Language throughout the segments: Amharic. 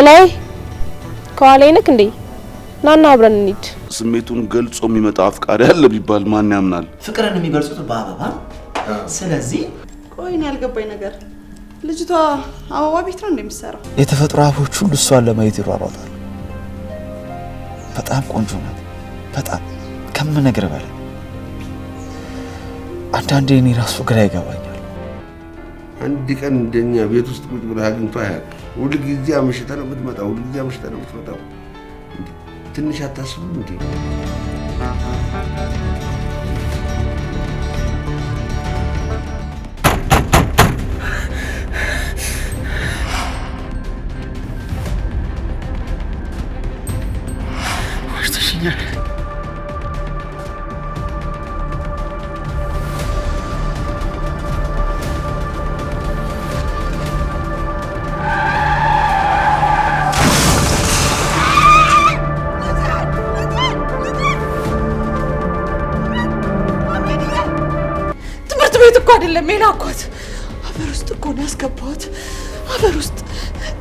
በላይ ከኋላዬ ነክ እንዴ? ናና አብረን እንሂድ። ስሜቱን ገልጾ የሚመጣ አፍቃሪ አለ ቢባል ማን ያምናል? ፍቅርን የሚገልጹት በአበባ። ስለዚህ ቆይ ነው ያልገባኝ ነገር ልጅቷ አበባ ቤት ነው እንደምትሰራው? የተፈጥሮ አበቦች ሁሉ እሷን ለማየት ይሯሯጣሉ። በጣም ቆንጆ ናት። በጣም ከምነግርህ በላይ አንዳንዴ እኔ ራሱ ግራ ይገባኛል። አንድ ቀን እንደኛ ቤት ውስጥ ቁጭ ብለህ አግኝቶ አያውቅም። ሁሉ ጊዜ አመሽተህ ነው የምትመጣው። ሁሉ ጊዜ አመሽተህ ነው የምትመጣው። ትንሽ አታስብም እንዴ? ወርተሽኛል። ቤት እኮ አይደለም የላኳት አፈር ውስጥ እኮ ነው ያስገባሁት። አፈር ውስጥ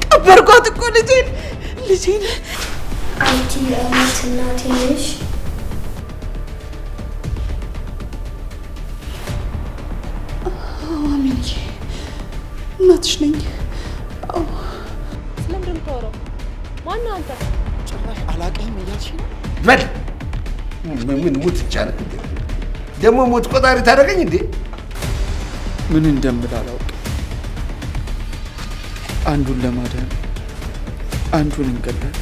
ቀበርኳት እኮ ልጄን። አንቺ የእውነት እናቴ ነሽ? አሜንዬ እናትሽ ነኝ። ስለምን እንደምታወራው ማነው አንተ? ጭራሽ አላውቅህም እያልሽ ነው? በል ምን ሙት ይቻላል እንዴ? ደግሞ ሞት ቆጣሪ ታደርገኝ እንዴ? ምን እንደምል አላውቅም። አንዱን ለማዳን አንዱን እንገላለን።